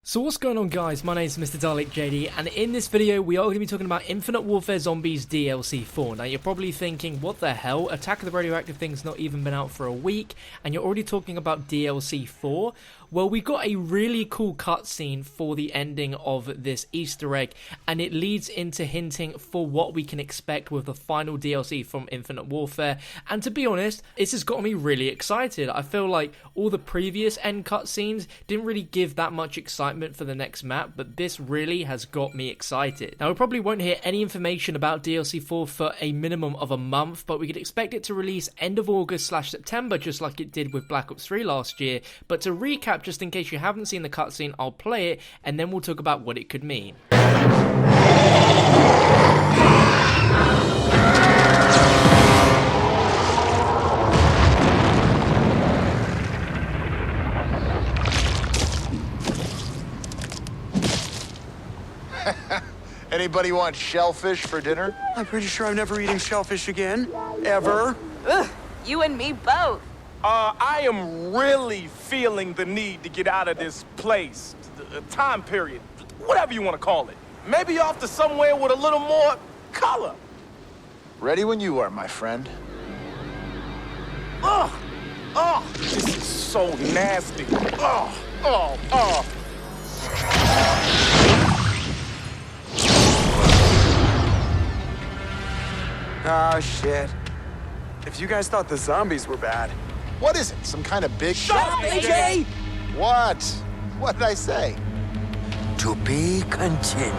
So what's going on, guys? My name is Mr. Dalek JD, and in this video we are going to be talking about Infinite Warfare Zombies DLC 4. Now you're probably thinking, what the hell? Attack of the Radioactive thing's not even been out for a week, and you're already talking about DLC 4? Well, we got a really cool cutscene for the ending of this Easter egg, and it leads into hinting for what we can expect with the final DLC from Infinite Warfare. And to be honest, this has got me really excited. I feel like all the previous end cutscenes didn't really give that much excitement for the next map, but this really has got me excited. Now, we probably won't hear any information about DLC 4 for a minimum of a month, but we could expect it to release end of August/September, just like it did with Black Ops 3 last year. But to recap, just in case you haven't seen the cutscene, I'll play it, and then we'll talk about what it could mean. Anybody want shellfish for dinner? I'm pretty sure I'm never eating shellfish again. Ever. Ugh, you and me both. I am really feeling the need to get out of this place, time period, whatever you want to call it. Maybe off to somewhere with a little more color. Ready when you are, my friend. Ugh! Oh, this is so nasty. Oh, oh, oh. Oh, shit. If you guys thought the zombies were bad. What is it? Some kind of big... Shut up, AJ! What? What did I say? To be continued.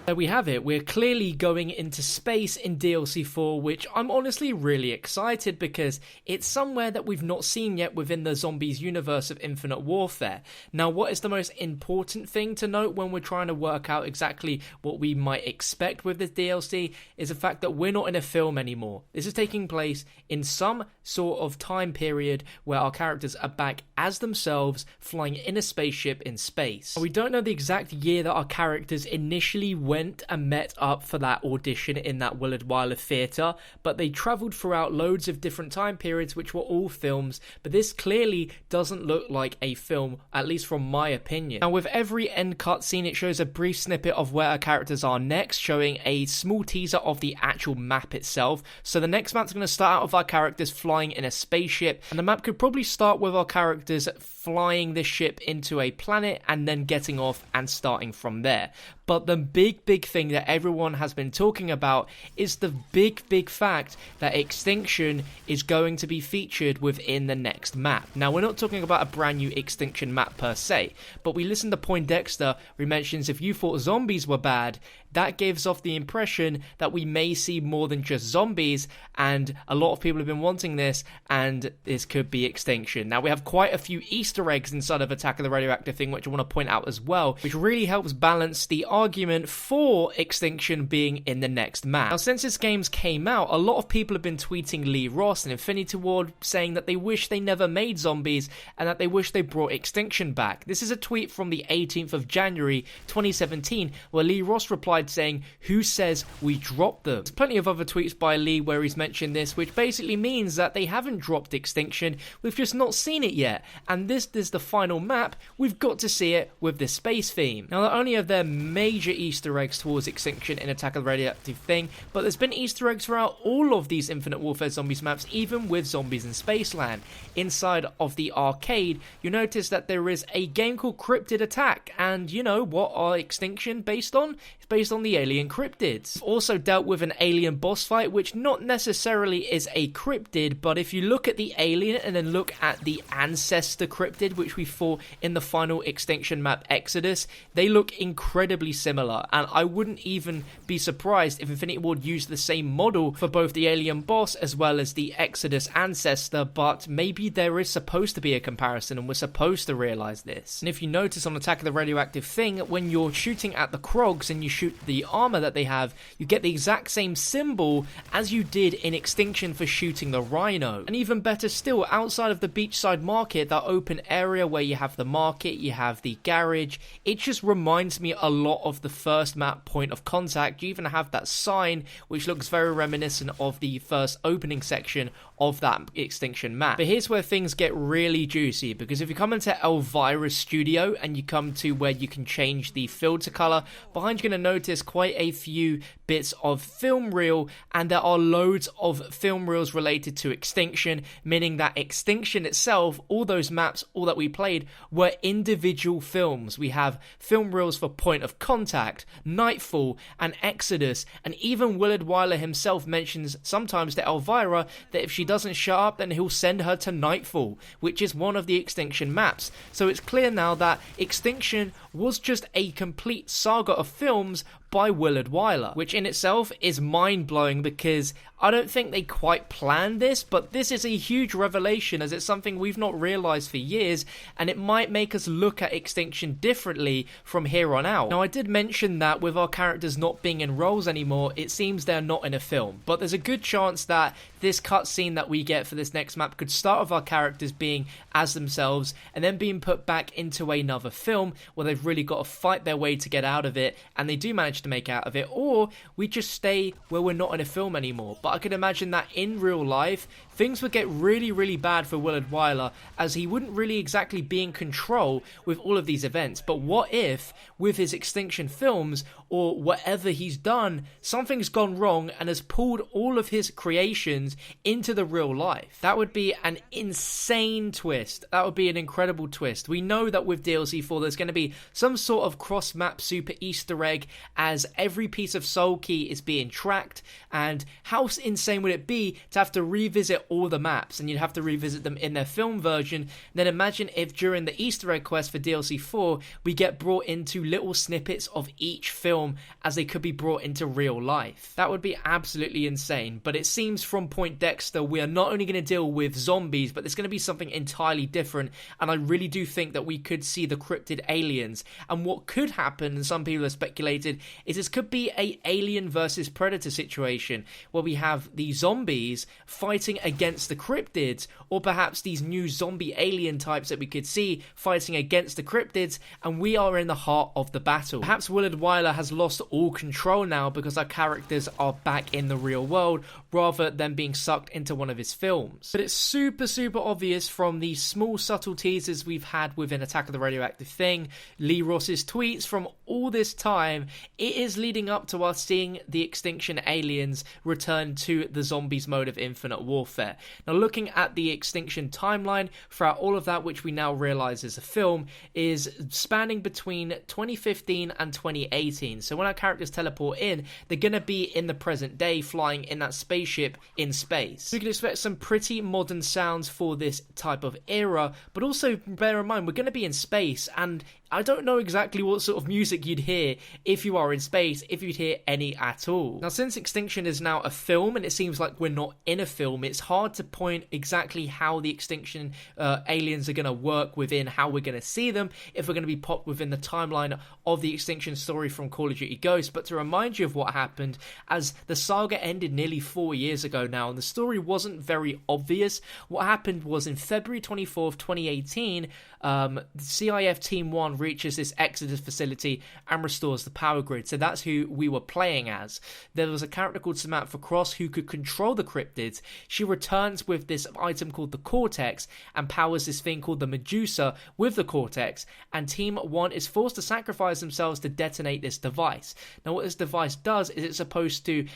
There we have it. We're clearly going into space in DLC 4, which I'm honestly really excited because it's somewhere that we've not seen yet within the zombies universe of Infinite Warfare. Now, what is the most important thing to note when we're trying to work out exactly what we might expect with this DLC is the fact that we're not in a film anymore. This is taking place in some sort of time period where our characters are back as themselves, flying in a spaceship in space. We don't know the exact year that our characters initially went and met up for that audition in that Willard Wyler theatre, but they travelled throughout loads of different time periods which were all films, but this clearly doesn't look like a film, at least from my opinion. Now, with every end cutscene, it shows a brief snippet of where our characters are next, showing a small teaser of the actual map itself. So the next map's going to start out with our characters flying in a spaceship, and the map could probably start with our characters flying this ship into a planet and then getting off and starting from there. But the big thing that everyone has been talking about is the big fact that Extinction is going to be featured within the next map. Now, we're not talking about a brand new Extinction map per se, but we listened to Poindexter, who mentions if you thought zombies were bad, that gives off the impression that we may see more than just zombies, and a lot of people have been wanting this, and this could be Extinction. Now, we have quite a few Easter eggs inside of Attack of the Radioactive thing, which I want to point out as well, which really helps balance the argument for Extinction being in the next map. Now, since this game came out, a lot of people have been tweeting Lee Ross and Infinity Ward saying that they wish they never made zombies and that they wish they brought Extinction back. This is a tweet from the 18th of January 2017 where Lee Ross replied saying, "Who says we dropped them?" There's plenty of other tweets by Lee where he's mentioned this, which basically means that they haven't dropped Extinction, we've just not seen it yet, and this is the final map, we've got to see it with the space theme. Now, not only are there major Easter eggs towards Extinction in Attack of the Radioactive thing, but there's been Easter eggs throughout all of these Infinite Warfare Zombies maps, even with Zombies in Spaceland. Inside of the arcade, you notice that there is a game called Cryptid Attack, and you know what are Extinction based on? It's based on the alien cryptids. Also dealt with an alien boss fight, which not necessarily is a cryptid, but if you look at the alien and then look at the ancestor cryptid, which we fought in the final Extinction map Exodus, they look incredibly similar, and I wouldn't even be surprised if Infinity Ward used the same model for both the alien boss as well as the Exodus ancestor, but maybe there is supposed to be a comparison and we're supposed to realize this. And if you notice on Attack of the Radioactive thing, when you're shooting at the Krogs and you shoot the armor that they have, you get the exact same symbol as you did in Extinction for shooting the rhino. And even better still, outside of the beachside market, that open area where you have the market, you have the garage, it just reminds me a lot of the first map, Point of Contact. You even have that sign which looks very reminiscent of the first opening section of that Extinction map. But here's where things get really juicy, because if you come into Elvira's studio and you come to where you can change the filter color, behind you're going to notice quite a few bits of film reel, and there are loads of film reels related to Extinction, meaning that Extinction itself, all those maps, all that we played, were individual films. We have film reels for Point of Contact, Nightfall, and Exodus, and even Willard Wyler himself mentions sometimes to Elvira that if she doesn't shut up, then he'll send her to Nightfall, which is one of the Extinction maps. So it's clear now that Extinction was just a complete saga of films by Willard Wyler, which in itself is mind-blowing, because I don't think they quite planned this, but this is a huge revelation, as it's something we've not realized for years, and it might make us look at Extinction differently from here on out. Now, I did mention that with our characters not being in roles anymore, it seems they're not in a film, but there's a good chance that this cutscene that we get for this next map could start with our characters being as themselves, and then being put back into another film where they've really got to fight their way to get out of it, and they do manage to make out of it, or we just stay where we're not in a film anymore. But I can imagine that in real life, things would get really bad for Willard Wyler, as he wouldn't really exactly be in control with all of these events. But what if, with his Extinction films, or whatever he's done, something's gone wrong and has pulled all of his creations into the real life? That would be an insane twist. That would be an incredible twist. We know that with DLC 4 there's going to be some sort of cross-map super Easter egg, as every piece of Soul Key is being tracked, and how insane would it be to have to revisit all the maps, and you'd have to revisit them in their film version. Then imagine if during the Easter egg quest for DLC 4 we get brought into little snippets of each film as they could be brought into real life. That would be absolutely insane. But it seems from Point Dexter we are not only going to deal with zombies, but there's going to be something entirely different, and I really do think that we could see the cryptid aliens. And what could happen, and some people have speculated, is this could be a Alien versus Predator situation, where we have the zombies fighting against the cryptids, or perhaps these new zombie alien types that we could see fighting against the cryptids, and we are in the heart of the battle. Perhaps Willard Wyler has lost all control now because our characters are back in the real world rather than being sucked into one of his films. But it's super obvious from the small subtle teasers we've had within Attack of the Radioactive Thing, Lee Ross's tweets from all this time, it is leading up to us seeing the Extinction aliens return to the zombies mode of Infinite Warfare. Now, looking at the Extinction timeline throughout all of that, which we now realize is a film, is spanning between 2015 and 2018. So when our characters teleport in, they're going to be in the present day, flying in that spaceship in space. We can expect some pretty modern sounds for this type of era, but also bear in mind we're going to be in space, and I don't know exactly what sort of music you'd hear if you are in space, if you'd hear any at all. Now, since Extinction is now a film, and it seems like we're not in a film, it's hard to point exactly how the Extinction aliens are going to work within how we're going to see them, if we're going to be popped within the timeline of the Extinction story from Call of Duty Ghosts. But to remind you of what happened, as the saga ended nearly 4 years ago now, and the story wasn't very obvious, what happened was in February 24th, 2018, CIF Team 1 reaches this Exodus facility and restores the power grid. So that's who we were playing as. There was a character called Samantha Cross who could control the cryptids. She returns with this item called the Cortex and powers this thing called the Medusa with the Cortex, and Team 1 is forced to sacrifice themselves to detonate this device. Now, what this device does is it's supposed to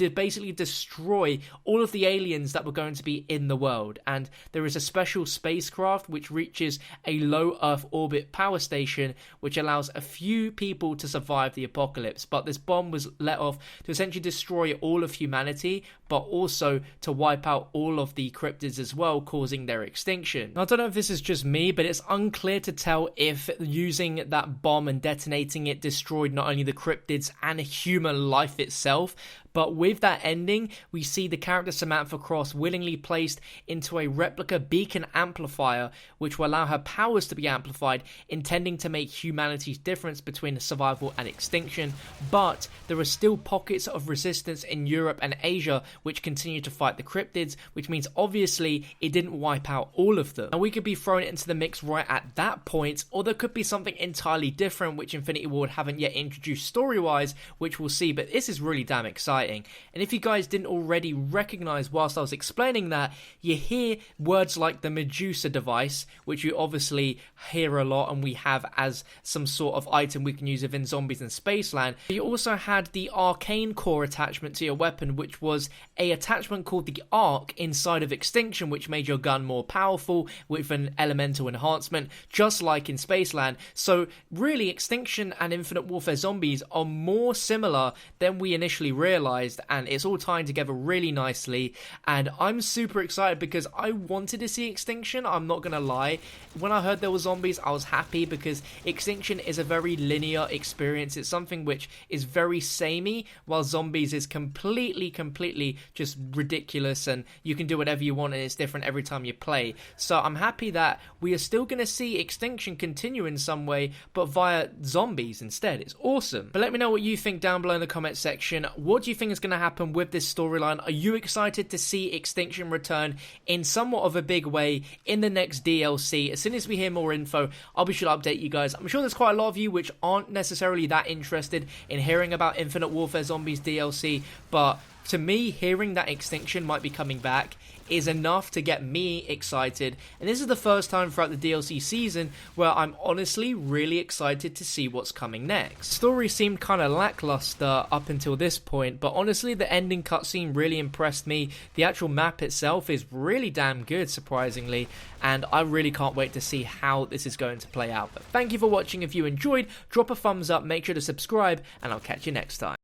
basically destroy all of the aliens that were going to be in the world, and there is a special spacecraft which reaches a low Earth orbit power station which allows a few people to survive the apocalypse. But this bomb was let off to essentially destroy all of humanity, but also to wipe out all of the cryptids as well, causing their extinction. Now, I don't know if this is just me, but it's unclear to tell if using that bomb and detonating it destroyed not only the cryptids and human life itself, but with that ending, we see the character Samantha Cross willingly placed into a replica beacon amplifier, which will allow her powers to be amplified, intended tending to make humanity's difference between survival and extinction, but there are still pockets of resistance in Europe and Asia which continue to fight the cryptids, which means obviously it didn't wipe out all of them. And we could be thrown into the mix right at that point, or there could be something entirely different which Infinity Ward haven't yet introduced story-wise, which we'll see, but this is really damn exciting. And if you guys didn't already recognize whilst I was explaining that, you hear words like the Medusa device, which you obviously hear a lot and we have as some sort of item we can use within Zombies in Spaceland. You also had the arcane core attachment to your weapon, which was a attachment called the Arc inside of Extinction, which made your gun more powerful with an elemental enhancement, just like in Spaceland. So really, Extinction and Infinite Warfare Zombies are more similar than we initially realized, and it's all tying together really nicely. And I'm super excited because I wanted to see Extinction, I'm not gonna lie. When I heard there were zombies, I was happy because Extinction is a very linear experience. It's something which is very samey, while Zombies is completely just ridiculous, and you can do whatever you want and it's different every time you play. So I'm happy that we are still going to see Extinction continue in some way, but via zombies instead. It's awesome. But let me know what you think down below in the comment section. What do you think is going to happen with this storyline? Are you excited to see Extinction return in somewhat of a big way in the next DLC? As soon as we hear more info, I'll be sure to update you guys. I'm sure there's quite a lot of you which aren't necessarily that interested in hearing about Infinite Warfare Zombies DLC, but to me, hearing that Extinction might be coming back is enough to get me excited, and this is the first time throughout the DLC season where I'm honestly really excited to see what's coming next. Story seemed kind of lackluster up until this point, but honestly the ending cutscene really impressed me. The actual map itself is really damn good, surprisingly, and I really can't wait to see how this is going to play out. But thank you for watching. If you enjoyed, drop a thumbs up, make sure to subscribe, and I'll catch you next time.